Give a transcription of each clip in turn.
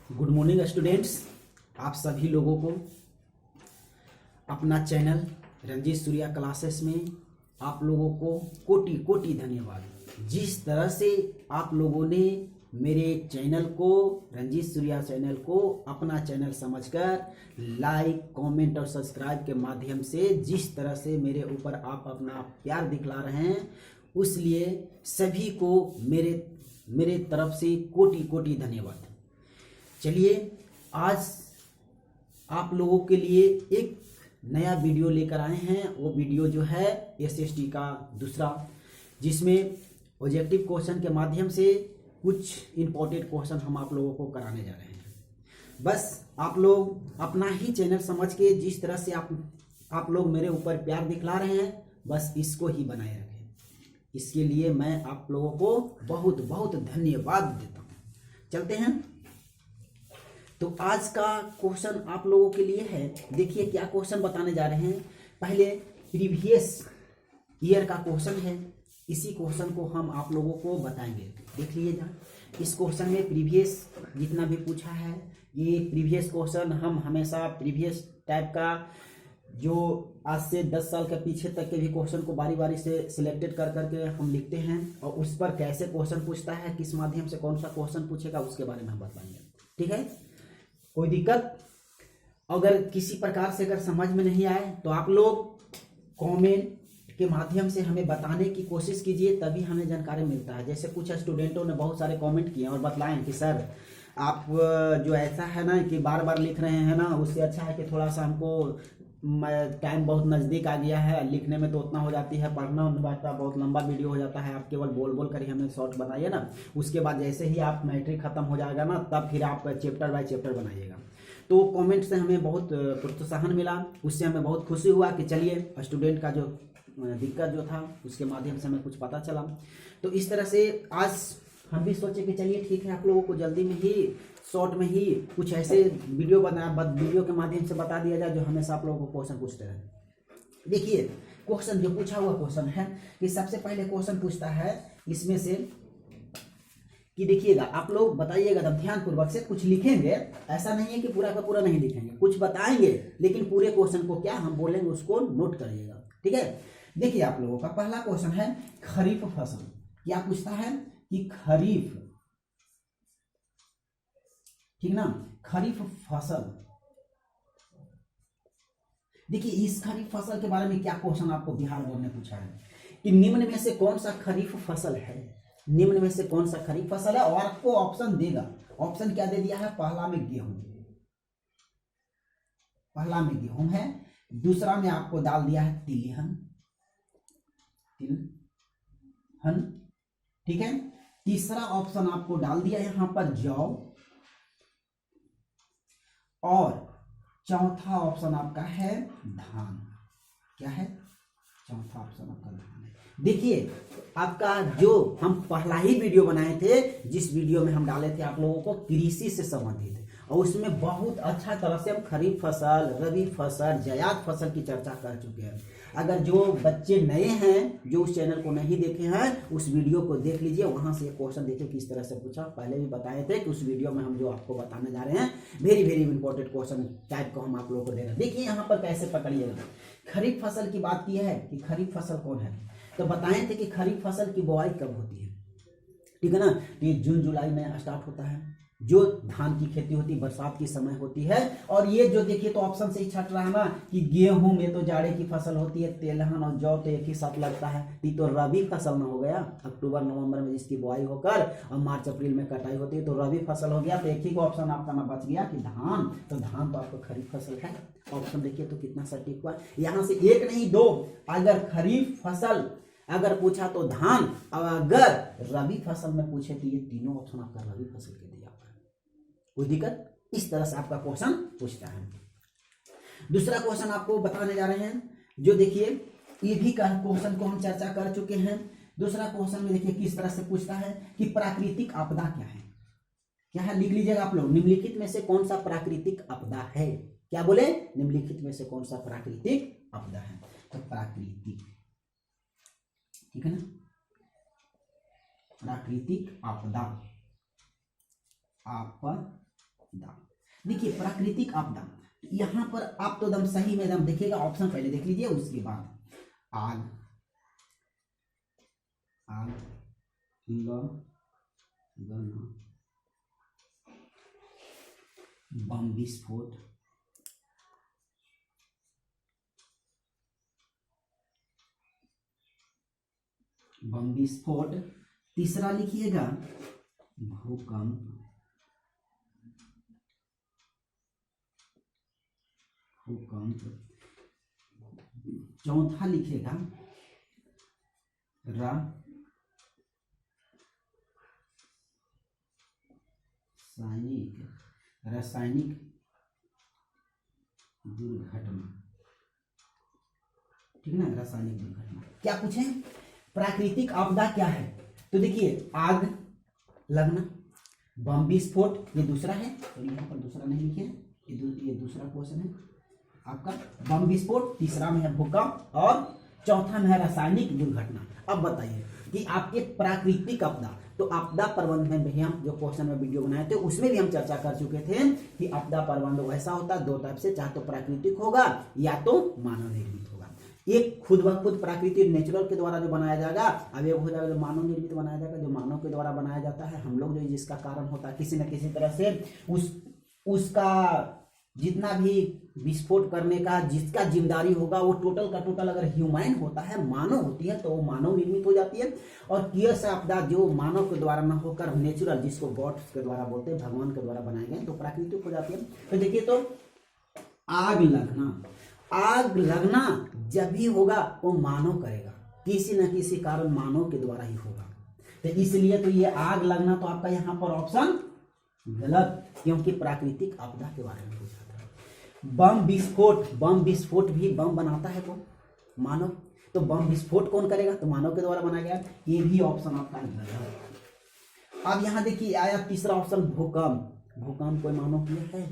Good morning students. आप सभी लोगों को अपना चैनल रंजीत सूर्या क्लासेस में आप लोगों को कोटि कोटि धन्यवाद। जिस तरह से आप लोगों ने मेरे चैनल को, रंजीत सूर्या चैनल को अपना चैनल समझकर लाइक, कमेंट और सब्सक्राइब के माध्यम से जिस तरह से मेरे ऊपर आप अपना प्यार दिखला रहे हैं, उसलिए सभी को मेरे तरफ से कोटि कोटि धन्यवाद। चलिए आज आप लोगों के लिए एक नया वीडियो लेकर आए हैं। वो वीडियो जो है एसएसटी का दूसरा, जिसमें ऑब्जेक्टिव क्वेश्चन के माध्यम से कुछ इंपॉर्टेंट क्वेश्चन हम आप लोगों को कराने जा रहे हैं। बस आप लोग अपना ही चैनल समझ के जिस तरह से आप लोग मेरे ऊपर प्यार दिखला रहे हैं, बस इसको ही बनाए रखें। इसके लिए मैं आप लोगों को बहुत बहुत धन्यवाद देता हूँ। चलते हैं। तो आज का क्वेश्चन आप लोगों के लिए है। देखिए क्या क्वेश्चन बताने जा रहे हैं। पहले प्रीवियस ईयर का क्वेश्चन है, इसी क्वेश्चन को हम आप लोगों को बताएंगे। देख लीजिएगा, इस क्वेश्चन में प्रीवियस जितना भी पूछा है, ये प्रीवियस क्वेश्चन हम हमेशा प्रीवियस टाइप का जो आज से 10 साल के पीछे तक के भी क्वेश्चन को बारी बारी से सिलेक्टेड कर करके हम लिखते हैं, और उस पर कैसे क्वेश्चन पूछता है, किस माध्यम से कौन सा क्वेश्चन पूछेगा, उसके बारे में हम बताएंगे। ठीक है, कोई दिक्कत अगर किसी प्रकार से अगर समझ में नहीं आए तो आप लोग कमेंट के माध्यम से हमें बताने की कोशिश कीजिए, तभी हमें जानकारी मिलता है। जैसे कुछ स्टूडेंटों ने बहुत सारे कमेंट किए और बतलाएं कि सर आप जो ऐसा है ना कि बार बार लिख रहे हैं ना, उससे अच्छा है कि थोड़ा सा हमको टाइम बहुत नज़दीक आ गया है, लिखने में तो उतना हो जाती है, पढ़ना बाता बहुत लंबा वीडियो हो जाता है, आप केवल बोल बोल कर ही हमें शॉर्ट बनाइए ना। उसके बाद जैसे ही आप मैट्रिक खत्म हो जाएगा ना, तब फिर आप चैप्टर बाय चैप्टर बनाइएगा। तो कमेंट से हमें बहुत प्रोत्साहन मिला, उससे हमें बहुत खुशी हुआ कि चलिए स्टूडेंट का जो दिक्कत जो था उसके माध्यम से हमें कुछ पता चला। तो इस तरह से आज हम भी सोचे कि चलिए ठीक है, आप लोगों को जल्दी में ही शॉर्ट में ही कुछ ऐसे वीडियो वीडियो के माध्यम से बता दिया जाए जो हमेशा आप लोगों को क्वेश्चन पूछते रहे। देखिए क्वेश्चन जो पूछा हुआ क्वेश्चन है कि सबसे पहले क्वेश्चन पूछता है इसमें से कि देखिएगा, आप लोग बताइएगा तब ध्यान पूर्वक से कुछ लिखेंगे। ऐसा नहीं है कि पूरा का पूरा नहीं लिखेंगे, कुछ बताएंगे, लेकिन पूरे क्वेश्चन को क्या हम बोलेंगे उसको नोट करिएगा। ठीक है, देखिए आप लोगों का पहला क्वेश्चन है खरीफ फसल। क्या पूछता है कि खरीफ, ठीक ना, खरीफ फसल। देखिए इस खरीफ फसल के बारे में क्या क्वेश्चन आपको बिहार बोर्ड ने पूछा है कि निम्न में से कौन सा खरीफ फसल है, निम्न में से कौन सा खरीफ फसल है, और आपको ऑप्शन देगा। ऑप्शन क्या दे दिया है, पहला में गेहूं, पहला में गेहूं है, दूसरा में आपको डाल दिया है तिलहन, तिलहन, ठीक है, तीसरा ऑप्शन आपको डाल दिया यहां पर जौ, और चौथा ऑप्शन आपका है धान। क्या है, चौथा ऑप्शन आपका धान है। देखिए आपका जो हम पहला ही वीडियो बनाए थे, जिस वीडियो में हम डाले थे आप लोगों को कृषि से संबंधित, और उसमें बहुत अच्छा तरह से हम खरीफ फसल, रबी फसल, जायद फसल की चर्चा कर चुके हैं। अगर जो बच्चे नए हैं जो उस चैनल को नहीं देखे हैं, उस वीडियो को देख लीजिए, वहां से क्वेश्चन देखिए किस तरह से पूछा। पहले भी बताए थे कि उस वीडियो में हम जो आपको बताने जा रहे हैं very very important question type को हम आप लोगों को दे रहे हैं। देखिए यहाँ पर कैसे पकड़िएगा। खरीफ फसल की बात की है कि खरीफ फसल कौन है, तो बताए थे कि खरीफ फसल की बुआई कब होती है, ठीक है ना। ये जून जुलाई में स्टार्ट होता है। जो धान की खेती होती है बरसात की समय होती है। और ये जो देखिए तो ऑप्शन से ही छट रहा है ना कि गेहूं में तो जाड़े की फसल होती है, तिलहन और जौ तो एक ही साथ लगता है, तो रबी फसल ना हो गया। अक्टूबर नवंबर में जिसकी बुआई होकर और मार्च अप्रैल में कटाई होती है तो रबी फसल हो गया। तो एक ही ऑप्शन आपका ना बच गया कि धान, तो धान तो आपको खरीफ फसल है। ऑप्शन देखिए तो कितना सटीक हुआ, यहाँ से एक नहीं दो, अगर खरीफ फसल अगर पूछा तो धान, अगर रबी फसल में पूछे तो ये तीनों ऑप्शन आपका रबी फसल के दिया हुआ है। कोई दिक्कत, इस तरह से आपका क्वेश्चन पूछता है। दूसरा क्वेश्चन आपको बताने जा रहे हैं, जो देखिए ये भी क्वेश्चन को हम चर्चा कर चुके हैं। दूसरा क्वेश्चन में देखिए किस तरह से पूछता है कि प्राकृतिक आपदा क्या है। क्या है, लिख लीजिएगा आप लोग, निम्नलिखित में से कौन सा प्राकृतिक आपदा है। क्या बोले, निम्नलिखित में से कौन सा प्राकृतिक आपदा है। तो प्राकृतिक, ठीक है ना, प्राकृतिक आपदा, आपदा आपदा। देखिए प्राकृतिक आपदा, यहाँ पर आप तो एकदम सही में एकदम देखिएगा, ऑप्शन पहले देख लीजिए, उसके बाद आग, आग लगना, बम विस्फोट, बम विस्फोट, तीसरा लिखिएगा भूकंप, भूकंप, चौथा लिखिएगा रासायनिक दुर्घटना, ठीक है ना, रासायनिक दुर्घटना। क्या पूछे प्राकृतिक आपदा क्या है, तो देखिए आग लगना, बम विस्फोट, ये दूसरा है, तो यहाँ पर दूसरा नहीं लिखे, ये दूसरा क्वेश्चन है आपका, बम विस्फोट, तीसरा में है भूकंप और चौथा में है रासायनिक दुर्घटना। अब बताइए कि आपके प्राकृतिक आपदा, तो आपदा प्रबंधन में हम जो क्वेश्चन में वीडियो बनाए थे उसमें भी हम चर्चा कर चुके थे कि आपदा प्रबंधन वैसा होता है दो टाइप से, चाहे तो प्राकृतिक होगा या तो मानव निर्मित होगा। एक खुद ब खुद प्राकृतिक नेचुरल के द्वारा जो बनाया जाएगा, अब एक हो जाएगा जो मानव निर्मित बनाया जाएगा, जो मानव के द्वारा बनाया जाता है, हम लोग जो जिसका कारण होता है किसी न किसी तरह से उसका जितना भी विस्फोट करने का जिसका जिम्मेदारी होगा वो टोटल का टोटल अगर ह्यूमैन होता है, मानव होती है, तो वो मानव निर्मित हो जाती है। और कियस आपदा जो मानव के द्वारा न होकर नेचुरल, जिसको गॉड के द्वारा बोलते हैं, भगवान के द्वारा बनाए गए, तो प्राकृतिक हो जाती है। तो देखिए तो आग लगना, आग लगना जब भी होगा वो मानव करेगा, किसी न किसी कारण मानव के द्वारा ही होगा, तो इसलिए तो ये आग लगना तो आपका यहाँ पर ऑप्शन गलत, क्योंकि प्राकृतिक आपदा के बारे में पूछा था। बम विस्फोट, बम विस्फोट भी बम बनाता है कौन, मानव, तो बम विस्फोट कौन करेगा, तो मानव के द्वारा बनाया गया, ये भी ऑप्शन आपका गलत है। अब यहाँ देखिए आया तीसरा ऑप्शन भूकंप, भूकंप कोई मानव किया है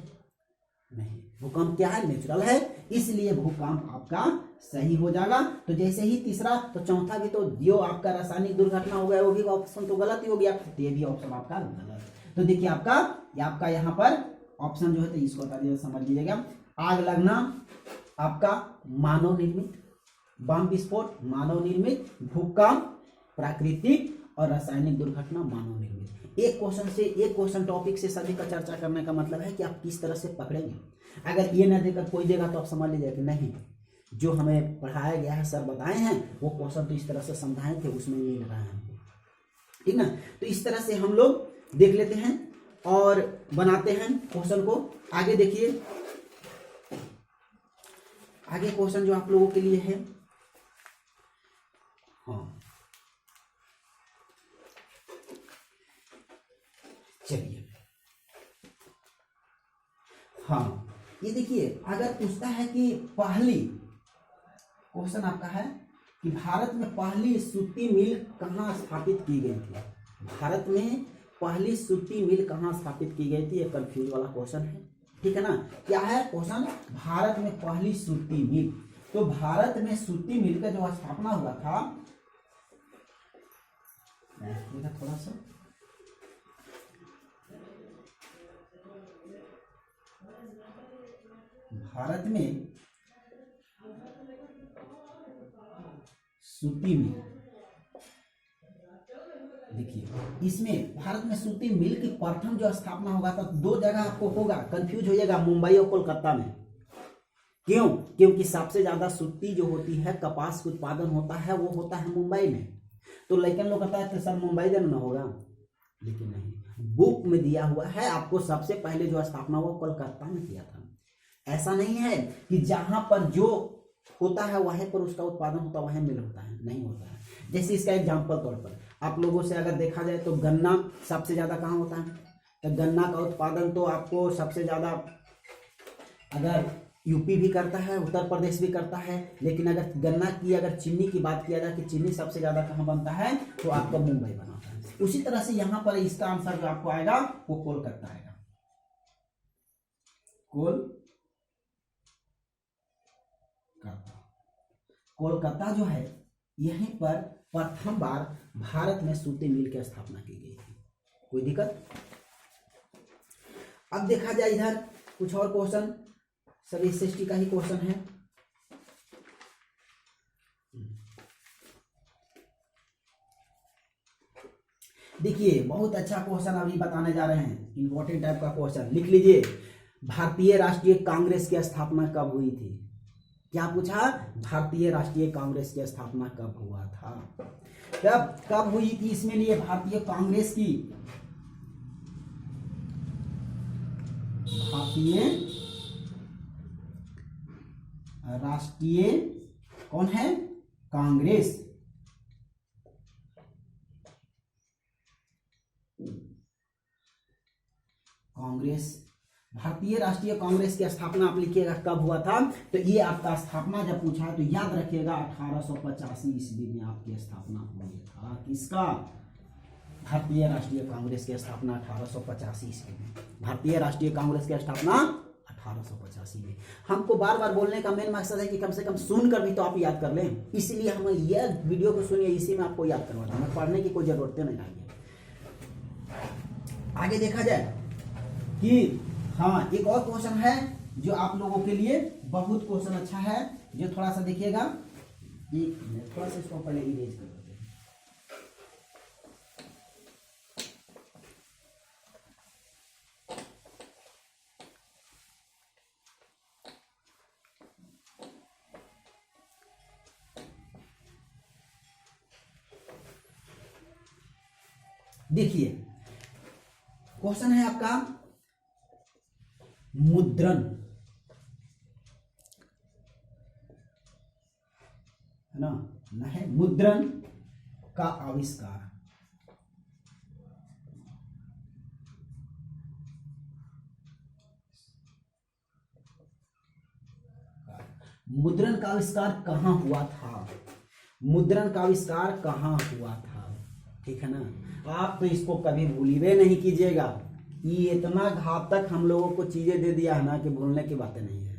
नहीं, भूकंप क्या है, नेचुरल है, इसलिए भूकंप आपका सही हो जाएगा। तो जैसे ही तीसरा तो चौथा भी, तो जो आपका रासायनिक दुर्घटना हो गया वो भी ऑप्शन तो गलत ही हो गया, तो ये भी ऑप्शन आपका गलत। तो देखिए आपका यहाँ पर ऑप्शन जो है, तो इसको बता दीजिए, समझ लीजिएगा, आग लगना आपका मानव निर्मित, बम विस्फोट मानव निर्मित, भूकंप प्राकृतिक और रासायनिक दुर्घटना मानव निर्मित। एक क्वेश्चन टॉपिक से सभी का चर्चा करने का मतलब है कि आप किस तरह से पकड़ेंगे। अगर ये ना देकर कोई देगा तो आप समझ लीजिए कि नहीं, जो हमें पढ़ाया गया है, सर बताए हैं, वो क्वेश्चन तो इस तरह से समझाए थे, उसमें ये लगा है हमको, ठीक ना। तो इस तरह से हम लोग देख लेते हैं और बनाते हैं क्वेश्चन को। आगे देखिए, आगे क्वेश्चन जो आप लोगों के लिए है, हाँ चलिए, हाँ ये देखिए, अगर पूछता है कि पहली, क्वेश्चन आपका है कि भारत में पहली सूती मिल कहाँ स्थापित की गई थी, भारत में पहली सूती मिल कहाँ स्थापित की गई थी, ये कंफ्यूज वाला क्वेश्चन है, ठीक है ना। क्या है क्वेश्चन, भारत में पहली सूती मिल, तो भारत में सूती मिल का जो स्थापना हुआ था, थोड़ा सा भारत में सूती मिल, देखिए इसमें भारत में सूती मिल की प्रथम जो स्थापना होगा तो दो जगह आपको होगा, कंफ्यूज हो जाएगा, मुंबई और कोलकाता में। क्यों, क्योंकि सबसे ज्यादा सूती जो होती है, कपास का उत्पादन होता है, वो होता है मुंबई में। तो लेकिन लोग कहता है तो सर मुंबई देना होगा, लेकिन नहीं, बुक में दिया हुआ है आपको सबसे पहले जो स्थापना हुआ कोलकाता में किया था। ऐसा नहीं है कि जहां पर जो होता है वहीं पर उसका उत्पादन होता है, वहीं मिल होता है, नहीं होता है। जैसे इसका एग्जाम्पल तौर पर आप लोगों से अगर देखा जाए तो गन्ना सबसे ज्यादा कहाँ होता है, तो गन्ना का उत्पादन तो आपको सबसे ज्यादा अगर यूपी भी करता है, उत्तर प्रदेश भी करता है, लेकिन अगर गन्ना की अगर चीनी की बात किया जाए कि चीनी सबसे ज्यादा कहाँ बनता है, तो आपका मुंबई बनाता है। उसी तरह से यहाँ पर इसका आंसर जो आपको आएगा वो कोलकाता आएगा, कोलकाता जो है, यहीं पर प्रथम बार भारत में सूती मिल की स्थापना की गई थी। कोई दिक्कत? अब देखा जाए इधर कुछ और क्वेश्चन, सभी एसएसटी का ही क्वेश्चन है। देखिए बहुत अच्छा क्वेश्चन अभी बताने जा रहे हैं, इंपॉर्टेंट टाइप का क्वेश्चन। लिख लीजिए, भारतीय राष्ट्रीय कांग्रेस की स्थापना कब हुई थी? क्या पूछा? भारतीय राष्ट्रीय कांग्रेस की स्थापना कब हुआ था? कब हुई थी इसमें लिए भारतीय कांग्रेस की? भारतीय राष्ट्रीय कौन है? कांग्रेस। कांग्रेस, भारतीय राष्ट्रीय कांग्रेस की स्थापना आप लिखिएगा कब हुआ था। तो ये आपका स्थापना जब पूछा तो याद रखिएगा 1885 ईस्वी में आपकी स्थापना हुई था। किसका? भारतीय राष्ट्रीय कांग्रेस की स्थापना 1885 ईस्वी में। भारतीय राष्ट्रीय कांग्रेस की स्थापना 1885 में। हमको बार बार बोलने का मेन मकसद है कि कम से कम सुनकर भी तो आप याद कर लें, इसलिए हम ये वीडियो को सुनिए, इसी में आपको याद करवाना है, पढ़ने की कोई जरूरत नहीं है। आगे देखा जाए कि हाँ एक और क्वेश्चन है जो आप लोगों के लिए बहुत क्वेश्चन अच्छा है, जो थोड़ा सा देखिएगा। एक मिनट, थोड़ा सा इसको पहले इरेज कर देते हैं। देखिए क्वेश्चन है आपका मुद्रण, है ना, न है मुद्रण का आविष्कार। मुद्रण का आविष्कार कहाँ हुआ था? मुद्रण का आविष्कार कहाँ हुआ था? ठीक है ना, आप तो इसको कभी भूलिए नहीं कीजिएगा। ये इतना घातक हम लोगों को चीजें दे दिया है ना कि भूलने की बातें नहीं है।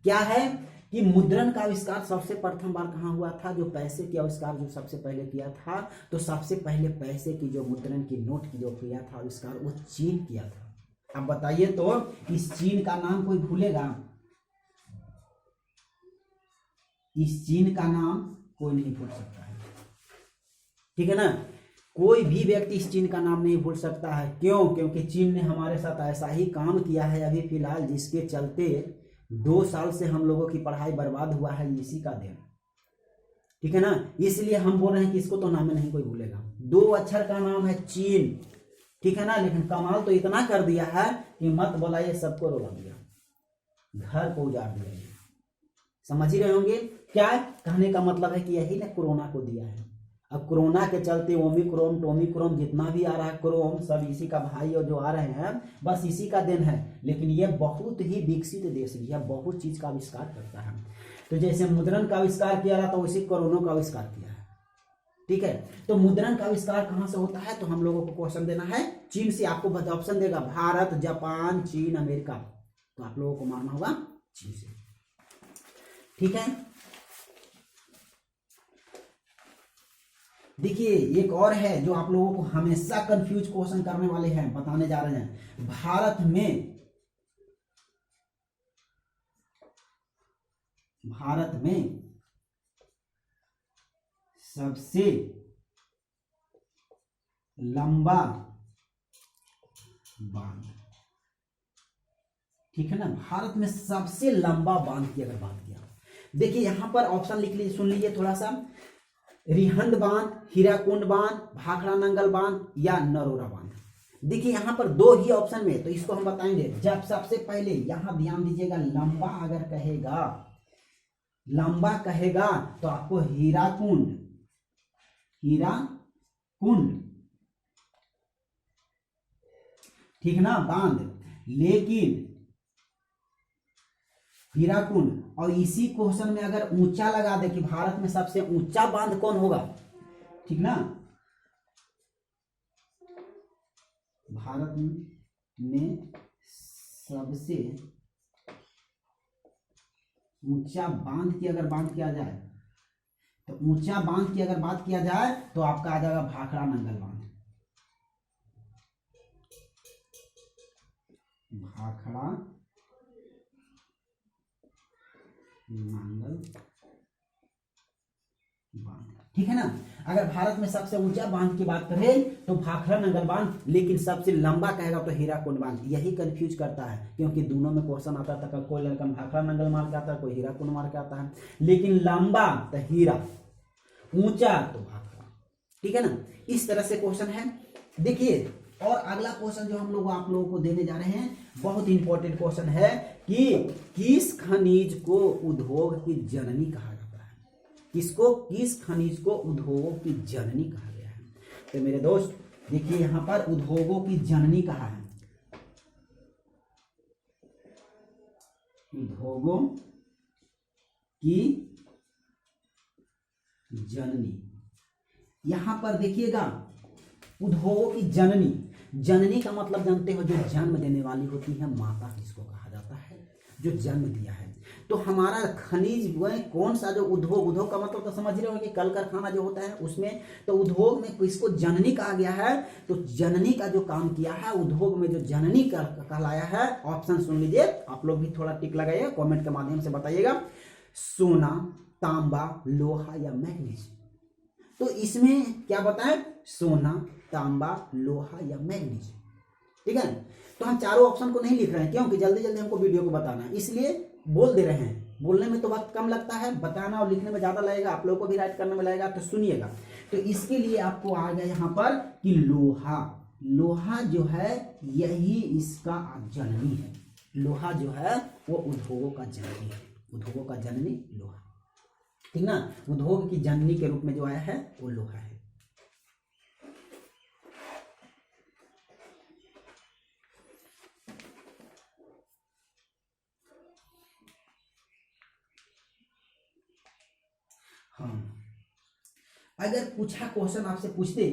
क्या है कि मुद्रण का आविष्कार सबसे प्रथम बार कहाँ हुआ था? जो पैसे की आविष्कार जो सबसे पहले किया था, तो सबसे पहले पैसे की जो मुद्रण की नोट की जो किया था आविष्कार, वो चीन किया था। अब बताइए तो इस चीन का नाम कोई भूलेगा? इस चीन का नाम कोई नहीं भूल सकता है, ठीक है ना। कोई भी व्यक्ति इस चीन का नाम नहीं भूल सकता है। क्यों? क्योंकि चीन ने हमारे साथ ऐसा ही काम किया है अभी फिलहाल, जिसके चलते 2 साल से हम लोगों की पढ़ाई बर्बाद हुआ है, इसी का देन, ठीक है ना। इसलिए हम बोल रहे हैं कि इसको तो नाम नहीं कोई भूलेगा। 2 अक्षर का नाम है चीन, ठीक है ना। लेकिन कमाल तो इतना कर दिया है कि मत बोलाइए, सबको रुला दिया, घर को उजाड़ दिया। समझ ही रहे होंगे क्या कहने का मतलब है कि यही ने कोरोना को दिया है। अब कोरोना के चलते ओमिक्रोन टोमिक्रोन जितना भी आ रहा है क्रोम, सब इसी का भाई और जो आ रहे हैं बस इसी का देन है। लेकिन यह बहुत ही विकसित देश है, यह बहुत चीज का आविष्कार करता है। तो जैसे मुद्रण का आविष्कार किया रहा था, वैसे कोरोना का आविष्कार किया है, ठीक है। तो मुद्रण का आविष्कार कहाँ से होता है? तो हम लोगों को क्वेश्चन देना है चीन से। आपको ऑप्शन देगा भारत, जापान, चीन, अमेरिका, तो आप लोगों को मानना होगा चीन से, ठीक है। देखिए एक और है जो आप लोगों को हमेशा कंफ्यूज क्वेश्चन करने वाले हैं, बताने जा रहे हैं। भारत में सबसे लंबा बांध, ठीक है ना। भारत में सबसे लंबा बांध की अगर बात किया, देखिए यहां पर ऑप्शन लिख लीजिए, सुन लीजिए थोड़ा सा। रिहंद बांध, हीराकुंड बांध, भाखड़ा नंगल बांध या नरोरा बांध। देखिए यहां पर 2 ही ऑप्शन में, तो इसको हम बताएंगे। जब सबसे पहले यहां ध्यान दीजिएगा, लंबा अगर कहेगा, लंबा कहेगा तो आपको हीराकुंड ठीक ना बांध। लेकिन हीराकुंड और इसी क्वेश्चन में अगर ऊंचा लगा दे कि भारत में सबसे ऊंचा बांध कौन होगा, ठीक ना, भारत में सबसे ऊंचा बांध की अगर बात किया जाए, तो ऊंचा बांध की अगर बात किया जाए तो आपका आ जाएगा भाखड़ा नंगल बांध। भाखड़ा नांगल बांध, ठीक है ना। अगर भारत में सबसे ऊंचा बांध की बात करें तो भाखड़ा नांगल बांध, लेकिन सबसे लंबा कहेगा तो हीराकुंड बांध। यही कंफ्यूज करता है क्योंकि दोनों में क्वेश्चन आता था, कोई लड़का भाखड़ा नांगल मार के आता है, कोई हीराकुंड मार के आता है, लेकिन लंबा तो हीरा, ऊंचा तो भाखड़ा, ठीक है ना। इस तरह से क्वेश्चन है। देखिए और अगला क्वेश्चन जो हम लोग आप लोगों को देने जा रहे हैं, बहुत इंपॉर्टेंट क्वेश्चन है कि किस खनिज को उद्योग की जननी कहा जाता है। किसको, किस खनिज को उद्योगों की जननी कहा गया है। तो मेरे दोस्त देखिए यहां पर उद्योगों की जननी कहा है, उद्योगों की जननी। यहां पर देखिएगा उद्योगों की जननी, जननी का मतलब जानते हो, जो जन्म देने वाली होती है माता, किसको कहा जाता है, जो जन्म दिया है। तो हमारा खनिज वह कौन सा, जो उद्योग, उद्योग का मतलब तो समझ रहे हो कि कल कारखाना जो होता है उसमें, तो उद्योग में किसको जननी कहा गया है। तो जननी का जो काम किया है, उद्योग में जो जननी कहलाया है, ऑप्शन सुन लीजिए, आप लोग भी थोड़ा टिक लगाइए, कमेंट के माध्यम से बताइएगा। सोना, तांबा, लोहा या मैग्नीज। तो इसमें क्या बताएं, सोना, तांबा, लोहा या मैग्नीज, ठीक है। तो हम चारों ऑप्शन को नहीं लिख रहे हैं क्योंकि जल्दी जल्दी हमको वीडियो को बताना है, इसलिए बोल दे रहे हैं। बोलने में तो वक्त कम लगता है, बताना और लिखने में ज्यादा लगेगा, आप लोगों को भी राइट करने में लगेगा। तो सुनिएगा, तो इसके लिए आपको आ गया यहाँ पर कि लोहा, लोहा जो है यही इसका जननी है। लोहा जो है वो उद्योगों का जननी है, उद्योगों का जननी लोहा, ठीक ना। उद्योग की जननी के रूप में जो आया है वो लोहा है। हाँ, अगर पूछा क्वेश्चन आपसे पूछते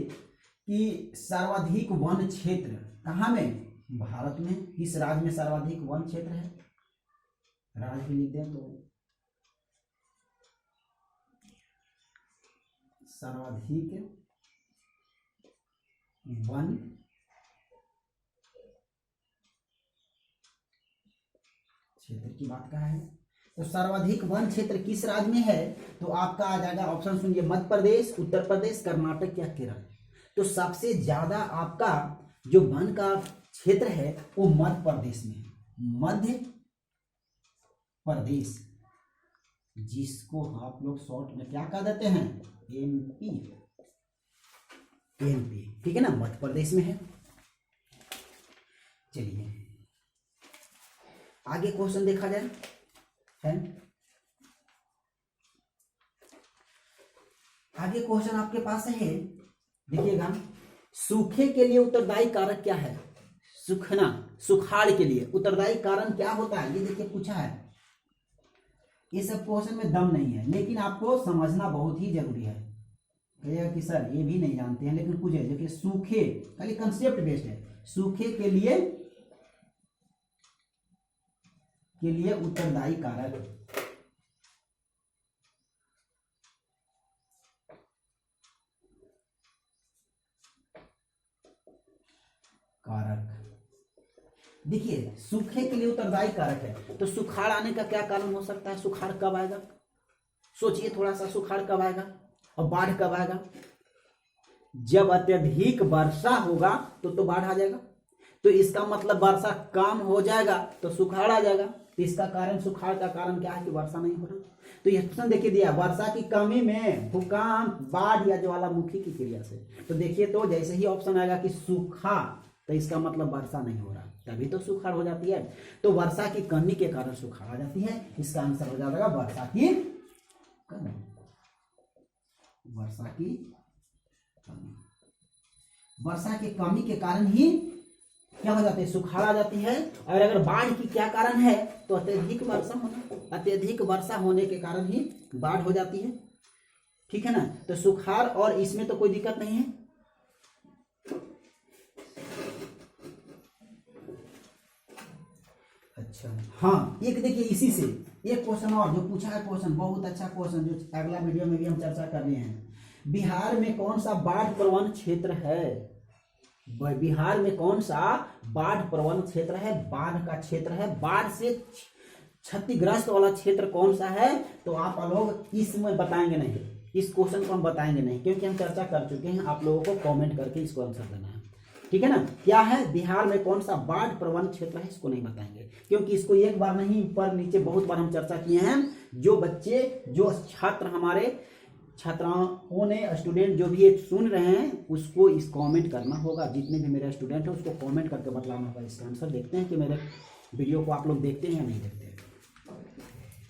कि सर्वाधिक वन क्षेत्र कहाँ में, भारत में किस राज्य में सर्वाधिक वन क्षेत्र है, राज्य भी लिख दें तो सर्वाधिक वन क्षेत्र की बात कहा है। तो सर्वाधिक वन क्षेत्र किस राज्य में है, तो आपका आ जाएगा ऑप्शन सुनिए, मध्य प्रदेश, उत्तर प्रदेश, कर्नाटक या केरल। तो सबसे ज्यादा आपका जो वन का क्षेत्र है वो मध्य प्रदेश में है, मध्य प्रदेश, जिसको आप लोग शॉर्ट में क्या कह देते हैं, एमपी, एमपी, ठीक है ना, मध्य प्रदेश में है। चलिए आगे क्वेश्चन देखा जाए है। आगे क्वेश्चन आपके पास है, देखिएगा, सूखे के लिए उत्तरदायी कारक क्या है, सूखना, सुखाड़ के लिए उत्तरदायी कारण क्या होता है, ये देखिए पूछा है। ये सब क्वेश्चन में दम नहीं है, लेकिन आपको समझना बहुत ही जरूरी है। कहिएगा कि सर ये भी नहीं जानते हैं, लेकिन पूछे, देखिए सूखे, खाली कंसेप्ट बेस्ड है, सूखे के लिए उत्तरदायी कारक, देखिए सूखे के लिए उत्तरदायी कारक है, तो सुखाड़ आने का क्या कारण हो सकता है, सुखाड़ कब आएगा, सोचिए थोड़ा सा, सुखाड़ कब आएगा और बाढ़ कब आएगा। जब अत्यधिक वर्षा होगा तो बाढ़ आ जाएगा, तो इसका मतलब वर्षा कम हो जाएगा तो सुखाड़ आ जाएगा। तो इसका कारण, सुखाड़ का कारण क्या है कि वर्षा नहीं हो रहा। तो ये ऑप्शन देखिए दिया, वर्षा की कमी में, भूकंप, बाढ़ या ज्वालामुखी की क्रिया से। तो देखिए, तो जैसे ही ऑप्शन आएगा कि सूखा, तो इसका मतलब वर्षा नहीं हो रहा, तभी तो सुखाड़ हो जाती है। तो वर्षा की कमी के कारण सुखाड़ आ जाती है। इसका आंसर हो जाएगा वर्षा की कमी, वर्षा की कमी। वर्षा की कमी के कारण ही क्या हो जाती है, सुखाड़ आ जाती है। और अगर बाढ़ की क्या कारण है, तो अत्यधिक वर्षा होना, अत्यधिक वर्षा होने के कारण ही बाढ़ हो जाती है, ठीक है ना। तो सुखाड़ और इसमें तो कोई दिक्कत नहीं है। अच्छा हाँ, एक देखिए इसी से एक क्वेश्चन और जो पूछा है, क्वेश्चन बहुत अच्छा क्वेश्चन, जो अगला वीडियो में भी हम चर्चा कर रहे हैं। बिहार में कौन सा बाढ़ प्रवण क्षेत्र है, बिहार में कौन सा बाढ़ प्रवण क्षेत्र है, बाढ़ का क्षेत्र है, बाढ़ से क्षतिग्रस्त वाला क्षेत्र कौन सा है? तो आप लोग इसमें बताएंगे नहीं, इस क्वेश्चन को हम बताएंगे नहीं, क्योंकि हम चर्चा कर चुके हैं। आप लोगों को कमेंट करके इसको आंसर देना है, ठीक है ना। क्या है, बिहार में कौन सा बाढ़ प्रवण क्षेत्र है, इसको नहीं बताएंगे, क्योंकि इसको एक बार नहीं ऊपर नीचे बहुत बार हम चर्चा किए हैं। जो बच्चे, जो छात्र, हमारे छात्राओं ने, स्टूडेंट जो भी ये सुन रहे हैं, उसको इस कमेंट करना होगा। जितने भी मेरे स्टूडेंट हैं उसको कमेंट करके बताना होगा इसका आंसर। देखते हैं कि मेरे वीडियो को आप लोग देखते हैं या नहीं देखते हैं।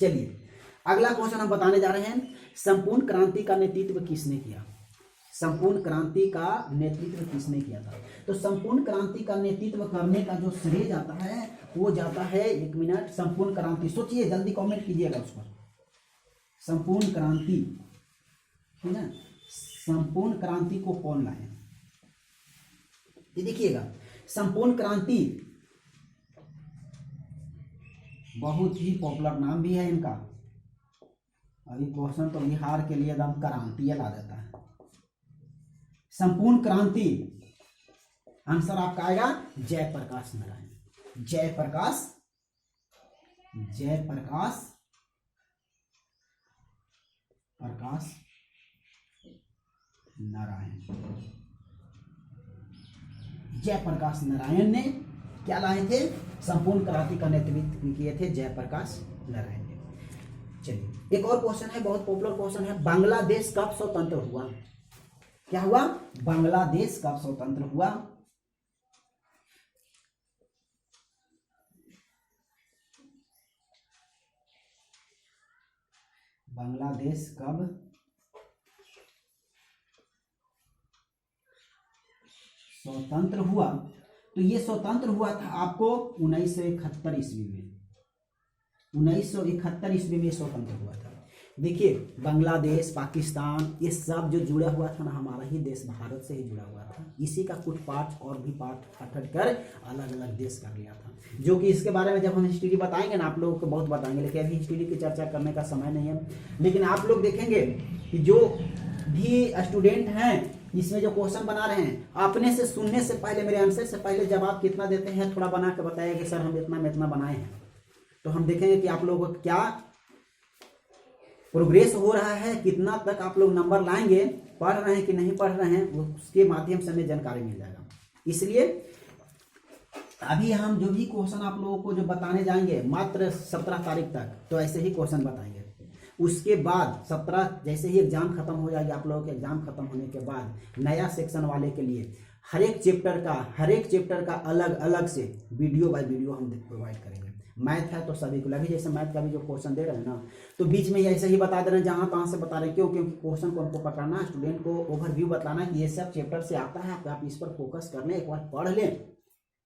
चलिए अगला क्वेश्चन हम बताने जा रहे हैं, संपूर्ण क्रांति का नेतृत्व किसने किया? संपूर्ण क्रांति का नेतृत्व किसने किया था? तो संपूर्ण क्रांति का नेतृत्व करने का जो श्रेय जाता है वो जाता है, एक मिनट, संपूर्ण क्रांति, सोचिए, जल्दी कमेंट कीजिएगा उस पर। संपूर्ण क्रांति, ठीक है, संपूर्ण क्रांति को कौन लाए? ये देखिएगा, संपूर्ण क्रांति बहुत ही पॉपुलर नाम भी है इनका। अभी क्वेश्चन तो बिहार के लिए एकदम क्रांति ला देता है। संपूर्ण क्रांति, आंसर आपका आएगा जयप्रकाश नारायण। जयप्रकाश नारायण, जयप्रकाश नारायण ने क्या लाए थे? संपूर्ण क्रांति का नेतृत्व किए थे जयप्रकाश नारायण ने। चलिए एक और क्वेश्चन है, बहुत पॉपुलर क्वेश्चन है, बांग्लादेश कब स्वतंत्र हुआ? क्या हुआ? बांग्लादेश कब स्वतंत्र हुआ? बांग्लादेश कब स्वतंत्र हुआ? तो ये स्वतंत्र हुआ था आपको 1971 ईस्वी में। 1971 ईस्वी में स्वतंत्र हुआ था। देखिए बांग्लादेश, पाकिस्तान, ये सब जो जुड़ा हुआ था ना, हमारा ही देश भारत से ही जुड़ा हुआ था। इसी का कुछ पार्ट और भी पार्ट हट कर अलग अलग देश कर लिया था, जो कि इसके बारे में जब हम हिस्ट्री बताएंगे ना, आप लोगों को बहुत बताएंगे, लेकिन अभी हिस्ट्री की चर्चा करने का समय नहीं है। लेकिन आप लोग देखेंगे कि जो भी स्टूडेंट हैं इसमें जो क्वेश्चन बना रहे हैं, अपने से सुनने से पहले, मेरे आंसर से पहले जवाब कितना देते हैं थोड़ा बना के बताइए कि सर हम इतना में इतना बनाए हैं। तो हम देखेंगे कि आप लोगों को क्या प्रोग्रेस हो रहा है, कितना तक आप लोग नंबर लाएंगे, पढ़ रहे हैं कि नहीं पढ़ रहे हैं, उसके माध्यम से हमें जानकारी मिल जाएगा। इसलिए अभी हम जो भी क्वेश्चन आप लोगों को जो बताने जाएंगे मात्र 17 तारीख तक, तो ऐसे ही क्वेश्चन बताएंगे। उसके बाद 17 जैसे ही एग्जाम खत्म हो जाएगा, आप लोगों के एग्जाम खत्म होने के बाद नया सेक्शन वाले के लिए हर एक चैप्टर का अलग अलग से वीडियो बाय वीडियो हम प्रोवाइड करेंगे। मैथ है तो सभी को लगे, जैसे मैथ का भी जो क्वेश्चन दे रहे हैं ना, तो बीच में ऐसे ही बता दे रहे हैं, जहां तहां से बता रहे हैं। क्यों? क्योंकि क्वेश्चन को हमको पकड़ना है, स्टूडेंट को ओवरव्यू बताना है कि ये सब चैप्टर से आता है, आप इस पर फोकस कर लें, एक बार पढ़ लें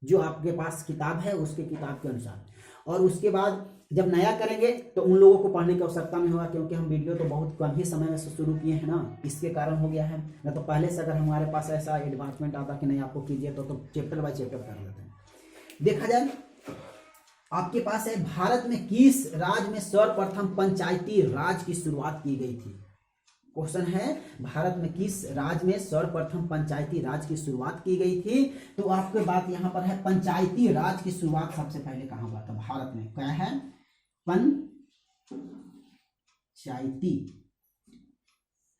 जो आपके पास किताब है उसके किताब के अनुसार। और उसके बाद जब नया करेंगे तो उन लोगों को पढ़ने की आवश्यकता नहीं होगा, क्योंकि हम वीडियो तो बहुत कम ही समय में से शुरू किए हैं ना, इसके कारण हो गया है। न तो पहले से अगर हमारे पास ऐसा एडवांसमेंट आता कि नहीं आपको कीजिए तो चैप्टर बाय चैप्टर कर लेते हैं। देखा जाए आपके पास है, भारत में किस राज्य में सर्वप्रथम पंचायती राज की शुरुआत की गई थी? क्वेश्चन है, भारत में किस राज्य में सर्वप्रथम पंचायती राज की शुरुआत की गई थी? तो आपके बात यहां पर है, पंचायती राज की शुरुआत सबसे पहले कहां हुआ था भारत में? क्या है? पंचायती,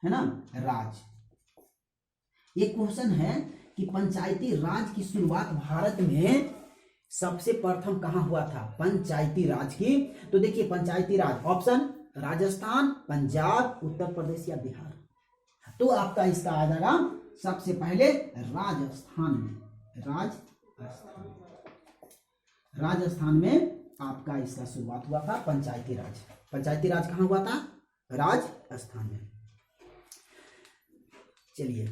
है ना, राज। ये क्वेश्चन है कि पंचायती राज की शुरुआत भारत में सबसे प्रथम कहां हुआ था? पंचायती राज की। तो देखिए पंचायती राज, ऑप्शन राजस्थान, पंजाब, उत्तर प्रदेश या बिहार। तो आपका इसका आ जाएगा सबसे पहले राजस्थान में। राजस्थान में आपका इसका शुरुआत हुआ था पंचायती राज। पंचायती राज कहां हुआ था? राजस्थान में। चलिए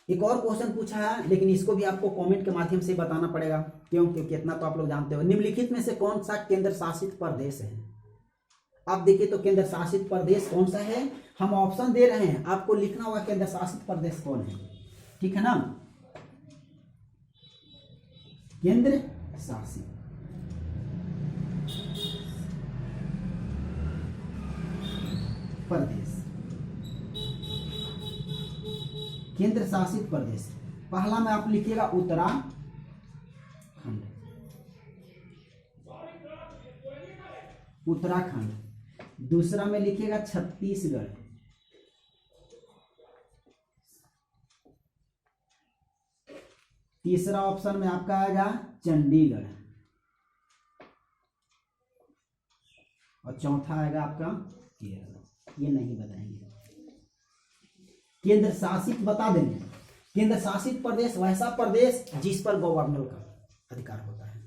एक और क्वेश्चन पूछा है, लेकिन इसको भी आपको कमेंट के माध्यम से बताना पड़ेगा, क्योंकि कितना तो आप लोग जानते हो। निम्नलिखित में से कौन सा केंद्र शासित प्रदेश है? आप देखिए तो केंद्र शासित प्रदेश कौन सा है? हम ऑप्शन दे रहे हैं, आपको लिखना होगा केंद्र शासित प्रदेश कौन है, ठीक है ना। केंद्र शासित प्रदेश, केंद्र शासित प्रदेश, पहला में आप लिखिएगा उत्तराखंड, उत्तराखंड। दूसरा में लिखिएगा छत्तीसगढ़, तीसरा ऑप्शन में आपका आएगा चंडीगढ़, और चौथा आएगा आपका केरल। ये नहीं बताएंगे, केंद्र शासित बता देंगे। केंद्र शासित प्रदेश वैसा प्रदेश जिस पर गवर्नर का अधिकार होता है,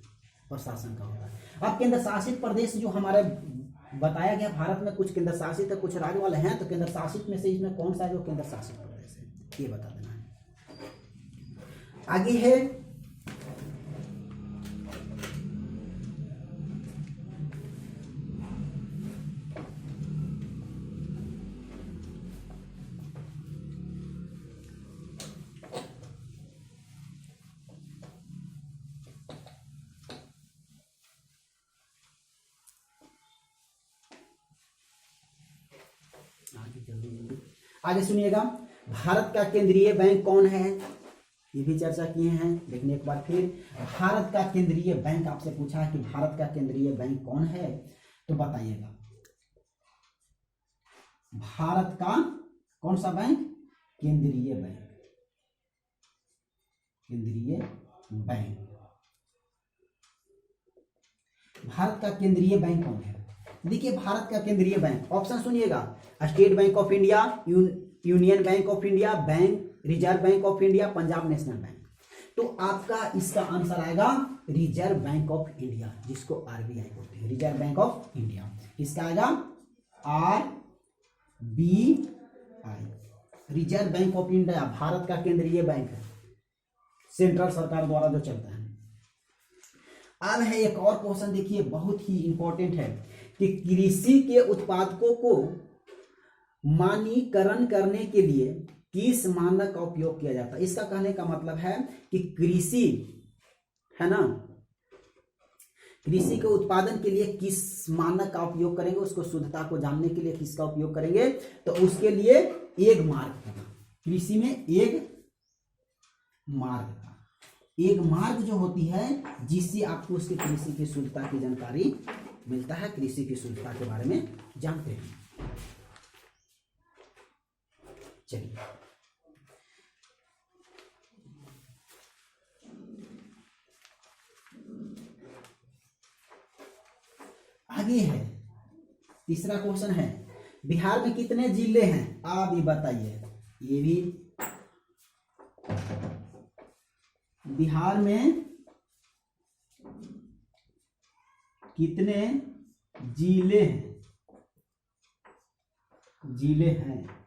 प्रशासन का होता है। अब केंद्र शासित प्रदेश जो हमारे बताया गया, भारत में कुछ केंद्र शासित है, कुछ राज्य वाले हैं, तो केंद्र शासित में से इसमें कौन सा है जो केंद्र शासित प्रदेश है, ये बता देना है। आगे है आगे सुनिएगा, भारत का केंद्रीय बैंक कौन है, ये भी चर्चा किए हैं। लेकिन एक बार फिर, भारत का केंद्रीय बैंक आपसे पूछा है कि भारत का केंद्रीय बैंक कौन है, तो बताइएगा भारत का कौन सा बैंक, केंद्रीय बैंक, केंद्रीय बैंक। भारत का केंद्रीय बैंक कौन है? देखिए भारत का केंद्रीय बैंक, ऑप्शन सुनिएगा, state bank of India, union bank of India, bank reserve bank of India, Punjab national bank. तो आपका इसका आंसर आएगा रिजर्व बैंक ऑफ इंडिया, जिसको आरबीआई बोलते हैं, रिजर्व बैंक ऑफ इंडिया। इसका आएगा RBI, reserve bank of India, Bharat का केंद्रीय बैंक है, सेंट्रल सरकार द्वारा जो चलता है। अब है एक और क्वेश्चन, देखिए बहुत ही इंपॉर्टेंट है कि कृषि के उत्पादकों को मानकीकरण करने के लिए किस मानक का उपयोग किया जाता है। इसका कहने का मतलब है कि कृषि है ना, कृषि के उत्पादन के लिए किस मानक का उपयोग करेंगे, उसको शुद्धता को जानने के लिए किसका उपयोग करेंगे, तो उसके लिए एक मार्ग का, कृषि में एक मार्ग का, एक मार्ग जो होती है जिससे आपको उसके कृषि की शुद्धता की जानकारी मिलता है, कृषि की शुद्धता के बारे में जानते हैं। चलिए आगे है, तीसरा क्वेश्चन है, बिहार में कितने जिले हैं, आप ये बताइए। ये भी बिहार में कितने जिले हैं, जिले हैं।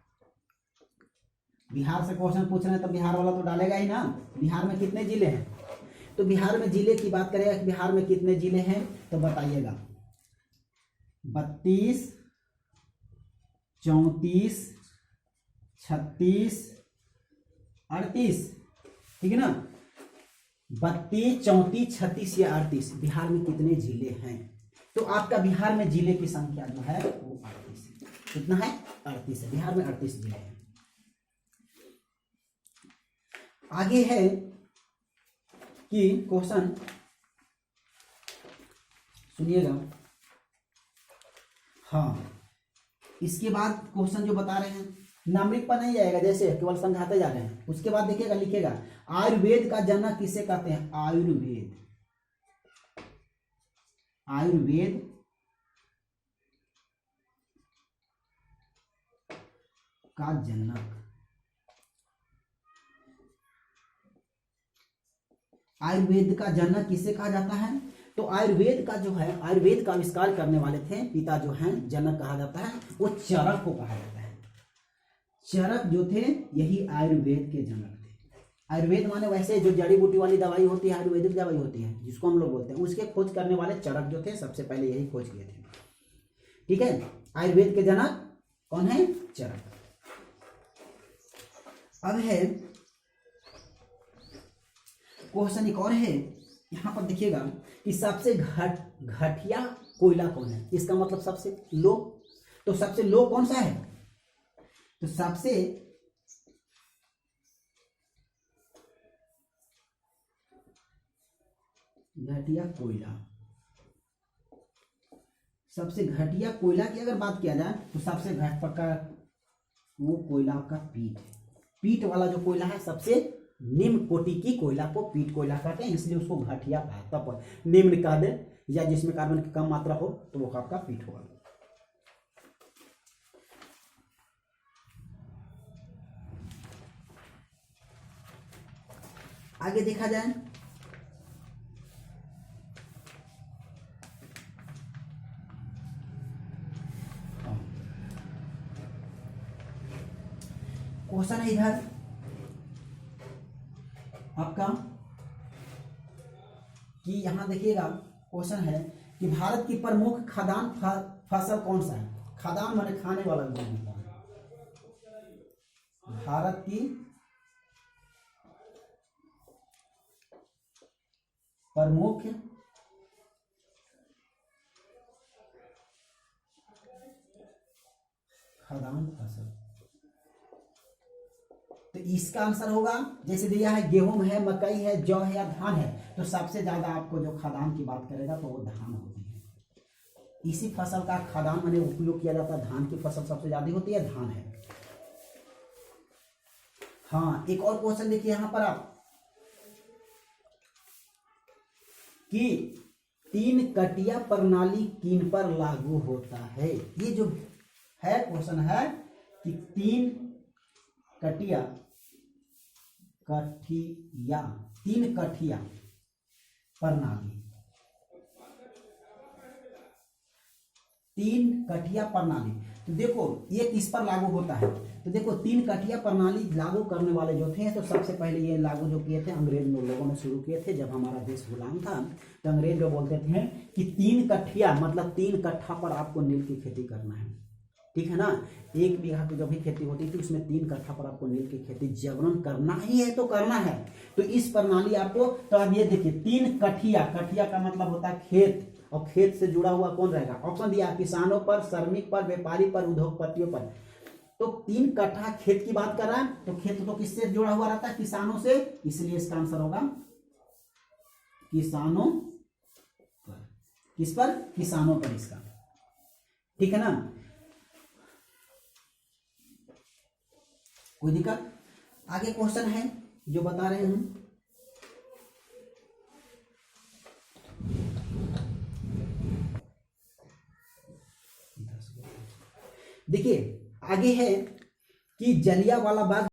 बिहार से क्वेश्चन पूछ रहे हैं तो बिहार वाला तो डालेगा ही ना, बिहार में कितने जिले हैं। तो बिहार में जिले की बात करेगा कि बिहार में कितने जिले हैं, तो बताइएगा 32, 34, 36, 38, ठीक है ना। 32, 34, 36 या 38 बिहार में कितने जिले हैं। तो आपका बिहार में जिले की संख्या जो है वो 38 है। कितना है? 38 है। बिहार में 38 जिले हैं। आगे है कि क्वेश्चन सुनिएगा। हाँ, इसके बाद क्वेश्चन जो बता रहे हैं नामरिक पर नहीं जाएगा, जैसे केवल समझाते जा रहे हैं। उसके बाद देखिएगा, लिखेगा आयुर्वेद का जनक किसे कहते हैं। आयुर्वेद, आयुर्वेद का जनक, आयुर्वेद का जनक किसे कहा जाता है। तो आयुर्वेद का जो है, आयुर्वेद का आविष्कार करने वाले थे पिता जो हैं, जनक कहा जाता है, वो चरक को कहा जाता है। चरक जो थे यही आयुर्वेद के जनक थे। आयुर्वेद माने वैसे जो जड़ी बूटी वाली दवाई होती है, आयुर्वेदिक दवाई होती है जिसको हम लोग बोलते हैं, उसके खोज करने वाले चरक जो थे सबसे पहले यही खोज किए थे। ठीक है, आयुर्वेद के जनक कौन है? चरक। अब है क्वेश्चन एक और है, यहां पर देखिएगा कि सबसे घटिया कोयला कौन है। इसका मतलब सबसे लो। तो सबसे लो कौन सा है? तो सबसे घटिया कोयला। सबसे घटिया कोयला की अगर बात किया जाए तो सबसे घट पक्का वो कोयला आपका पीट है। पीट वाला जो कोयला है सबसे निम्न कोटि की कोयला को पीट कोयला कहते हैं, इसलिए उसको घटिया कहा। तब निम्न कह दे या जिसमें कार्बन की कम मात्रा हो तो वो आपका पीट होगा। आगे देखा जाए क्वेश्चन है इधर आपका कि यहां देखिएगा क्वेश्चन है कि भारत की प्रमुख खाद्यान्न फसल कौन सा है। खाद्यान्न माने खाने वाला भोजन। भारत की प्रमुख खाद्यान्न फसल, तो इसका आंसर होगा जैसे दिया है गेहूं है, मकई है, जौ है या धान है, तो सबसे ज्यादा आपको जो खाद्यान्न की बात करेगा तो वो धान होती है। इसी फसल का खाद्यान्न माने उपयोग किया जाता है। धान की फसल सबसे ज्यादा होती है, धान है। हाँ, एक और क्वेश्चन देखिए यहां पर आप कि 3 कटिया प्रणाली किन पर लागू होता है। ये जो है क्वेश्चन है कि 3 कटिया 3 कठिया प्रणाली, 3 कठिया प्रणाली, तो देखो ये किस पर लागू होता है। तो देखो 3 कठिया प्रणाली लागू करने वाले जो थे, तो सबसे पहले ये लागू जो किए थे अंग्रेज लोगों ने शुरू किए थे जब हमारा देश गुलाम था। तो अंग्रेज जो बोलते थे कि 3 कठिया मतलब 3 कट्ठा पर आपको नील की खेती करना है, ठीक है ना। 1 बीघा की जो भी खेती होती थी उसमें 3 कट्ठा पर आपको नील की खेती जबरन करना ही है तो करना है। तो इस प्रणाली आपको, तो अब ये देखिए 3 कठिया, कठिया का मतलब होता है खेत, और खेत से जुड़ा हुआ कौन रहेगा। ऑप्शन दिया किसानों पर, श्रमिक पर, व्यापारी पर, उद्योगपतियों पर। तो 3 कट्ठा खेत की बात कर रहा है, तो खेत तो किससे जुड़ा हुआ रहता है, किसानों से, इसलिए इसका आंसर होगा किसानों पर। किस पर, किसानों पर इसका, ठीक है ना। कोई दिक्कत। आगे क्वेश्चन है जो बता रहे हैं हम, देखिए आगे है कि जलियांवाला बाग